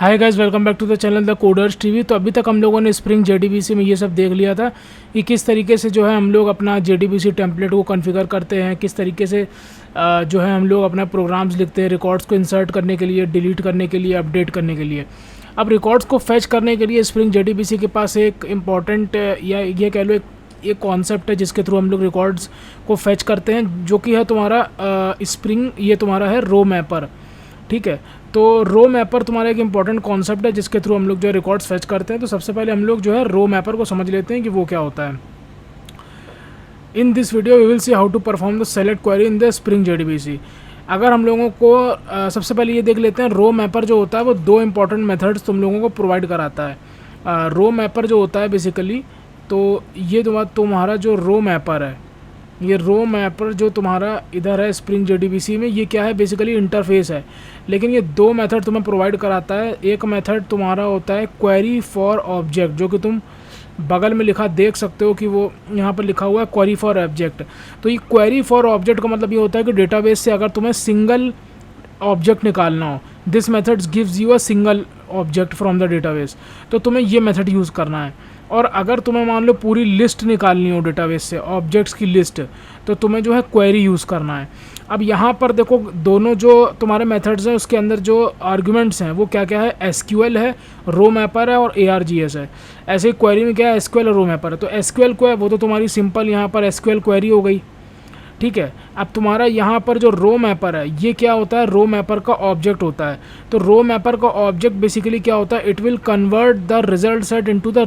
Hi guys, welcome back to the channel the Coders TV. तो अभी तक हम लोगों ने स्प्रिंग जेडीबीसी में ये सब देख लिया था कि किस तरीके से जो है हम लोग अपना जेडीबीसी टेम्पलेट को कॉन्फ़िगर करते हैं, किस तरीके से जो है हम लोग अपना प्रोग्राम्स लिखते हैं रिकॉर्ड्स को इंसर्ट करने के लिए, डिलीट करने के लिए, अपडेट करने के लिए। अब रिकॉर्ड्स को फेच करने के लिए स्प्रिंग जेडीबीसी के पास एक इम्पॉर्टेंट या ये कह लो एक कॉन्सेप्ट है जिसके थ्रू हम लोग रिकॉर्ड्स को फेच करते हैं, जो कि है तुम्हारा स्प्रिंग, ये तुम्हारा है रो मैपर। ठीक है, तो रो मैपर तुम्हारा एक इंपॉर्टेंट कॉन्सेप्ट है जिसके थ्रू हम लोग जो है रिकॉर्ड्स फेच करते हैं। तो सबसे पहले हम लोग जो है रो मैपर को समझ लेते हैं कि वो क्या होता है। In this video we will see how to perform the select query in the Spring JDBC. अगर हम लोगों को सबसे पहले ये देख लेते हैं, रो मैपर जो होता है वो दो इंपॉर्टेंट मेथड्स तुम लोगों को प्रोवाइड कराता है। रो मैपर जो होता है बेसिकली, तो ये तुम्हारा जो रो मैपर है, ये रो मैपर जो तुम्हारा इधर है स्प्रिंग जेडीबीसी में, ये क्या है बेसिकली इंटरफेस है। लेकिन ये दो मेथड तुम्हें प्रोवाइड कराता है। एक मेथड तुम्हारा होता है क्वेरी फॉर ऑब्जेक्ट, जो कि तुम बगल में लिखा देख सकते हो कि वो यहाँ पर लिखा हुआ है क्वेरी फॉर ऑब्जेक्ट। तो ये क्वेरी फॉर ऑब्जेक्ट का मतलब ये होता है कि डेटाबेस से अगर तुम्हें सिंगल ऑब्जेक्ट निकालना हो, this method gives you a single object from the database, तो तुम्हें ये मेथड यूज़ करना है। और अगर तुम्हें मान लो पूरी लिस्ट निकालनी हो डेटाबेस से, ऑब्जेक्ट्स की लिस्ट, तो तुम्हें जो है क्वेरी यूज़ करना है। अब यहाँ पर देखो, दोनों जो तुम्हारे मेथड्स हैं उसके अंदर जो आर्गुमेंट्स हैं वो क्या क्या है, एसक्यूएल है, रो मैपर है और एआरजीएस है। ऐसे ही क्वेरी में क्या है, एसक्यूएल और रो मैपर है। तो एसक्यूएल को है वो तो तुम्हारी सिंपल यहाँ पर एसक्यूएल क्वेरी हो गई। ठीक है, अब तुम्हारा यहाँ पर जो रो मैपर है ये क्या होता है, रो मैपर का ऑब्जेक्ट होता है। तो रो मैपर का ऑब्जेक्ट बेसिकली क्या होता है, it will convert the result set into the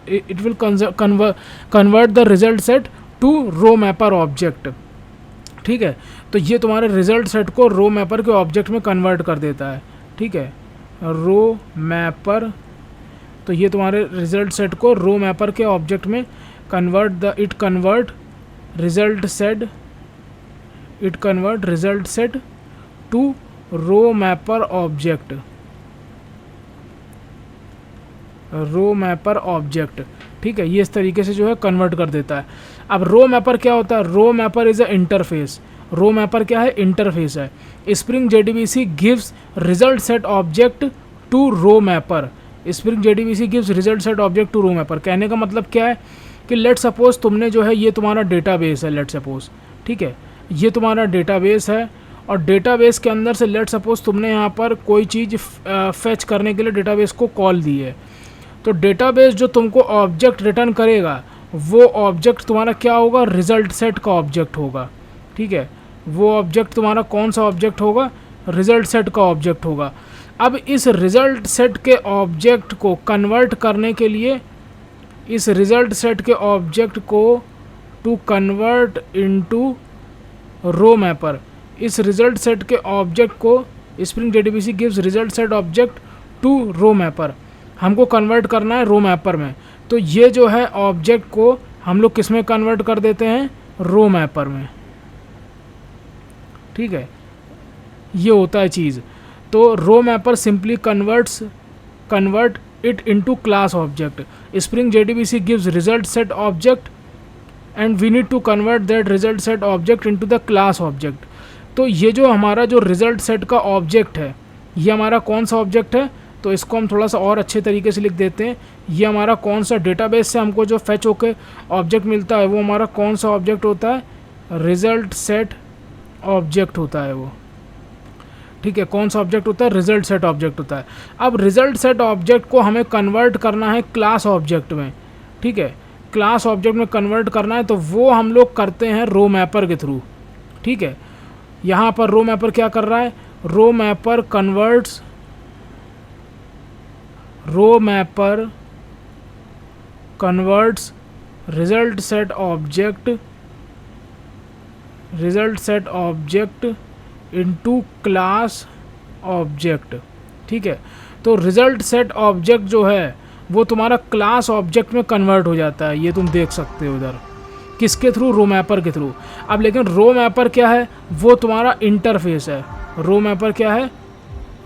it will convert the result set to row mapper object. ठीक है, तो ये तुम्हारे रिजल्ट सेट को रो मैपर के ऑब्जेक्ट में कन्वर्ट कर देता है। ठीक है, रो मैपर, तो ये तुम्हारे रिजल्ट सेट को रो मैपर के ऑब्जेक्ट में convert result set to row mapper object. ठीक है, ये इस तरीके से जो है कन्वर्ट कर देता है। अब रो मैपर क्या होता है, row mapper is a interface. Row mapper क्या है, इंटरफेस है। Spring JDBC gives result set object to row mapper. Spring JDBC gives result set object to row mapper. कहने का मतलब क्या है कि लेट सपोज तुमने जो है, ये तुम्हारा डेटाबेस है, लेट सपोज, ठीक है, ये तुम्हारा डेटाबेस है और डेटाबेस के अंदर से लेट सपोज तुमने यहाँ पर कोई चीज़ फेच करने के लिए डेटाबेस को कॉल दी है। तो डेटाबेस जो तुमको ऑब्जेक्ट रिटर्न करेगा वो ऑब्जेक्ट तुम्हारा क्या होगा, रिजल्ट सेट का ऑब्जेक्ट होगा। ठीक है, वो ऑब्जेक्ट तुम्हारा कौन सा ऑब्जेक्ट होगा, रिजल्ट सेट का ऑब्जेक्ट होगा। अब इस रिजल्ट सेट के ऑब्जेक्ट को कन्वर्ट करने के लिए, इस रिजल्ट सेट के ऑब्जेक्ट को to convert into row mapper, इस रिजल्ट सेट के ऑब्जेक्ट को Spring JDBC gives result set object to row mapper, हमको कन्वर्ट करना है रो मैपर में। तो ये जो है ऑब्जेक्ट को हम लोग किस में कन्वर्ट कर देते हैं, रो मैपर में। ठीक है, ये होता है चीज़। तो row mapper simply convert it into class object. Spring JDBC gives result set object and we need to convert that result set object into the class object. तो ये जो हमारा जो result set का object है, ये हमारा कौन सा object है, तो इसको हम थोड़ा सा और अच्छे तरीके से लिख देते हैं। ये हमारा कौन सा डेटाबेस से हमको जो फैच होके ऑब्जेक्ट मिलता है वो हमारा कौन सा ऑब्जेक्ट होता है, रिजल्ट सेट ऑब्जेक्ट होता है वो। ठीक है, कौन सा ऑब्जेक्ट होता है, रिजल्ट सेट ऑब्जेक्ट होता है। अब रिजल्ट सेट ऑब्जेक्ट को हमें कन्वर्ट करना है क्लास ऑब्जेक्ट में। ठीक है, क्लास ऑब्जेक्ट में कन्वर्ट करना है, तो वो हम लोग करते हैं रो मैपर के थ्रू। ठीक है, यहाँ पर रो मैपर क्या कर रहा है, row mapper converts result set object into class object. ठीक है, तो रिजल्ट सेट ऑब्जेक्ट जो है वो तुम्हारा क्लास ऑब्जेक्ट में कन्वर्ट हो जाता है। ये तुम देख सकते हो इधर, किसके थ्रू, रो मैपर के थ्रू। अब लेकिन रो मैपर क्या है, वो तुम्हारा इंटरफेस है। रो मैपर क्या है,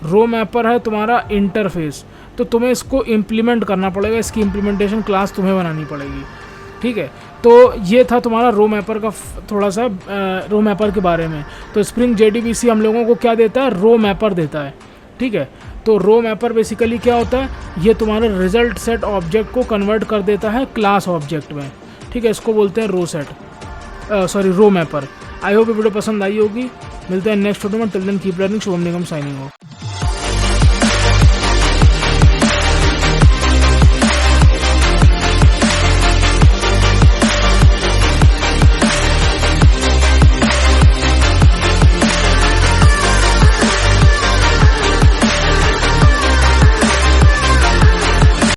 रो मैपर है तुम्हारा इंटरफेस। तो तुम्हें इसको इम्प्लीमेंट करना पड़ेगा, इसकी इम्प्लीमेंटेशन क्लास तुम्हें बनानी पड़ेगी। ठीक है, तो ये था तुम्हारा रो मैपर का थोड़ा सा रो मैपर के बारे में। तो स्प्रिंग जेडीबीसी हम लोगों को क्या देता है, रो मैपर देता है। ठीक है, तो रो मैपर बेसिकली क्या होता है, ये तुम्हारे रिजल्ट सेट ऑब्जेक्ट को कन्वर्ट कर देता है क्लास ऑब्जेक्ट में, ठीक है। इसको बोलते हैं रो मैपर। आई होप ये वीडियो पसंद आई होगी। मिलते हैं नेक्स्ट वीडियो में। Till then keep learning. Shubham Nigam signing of.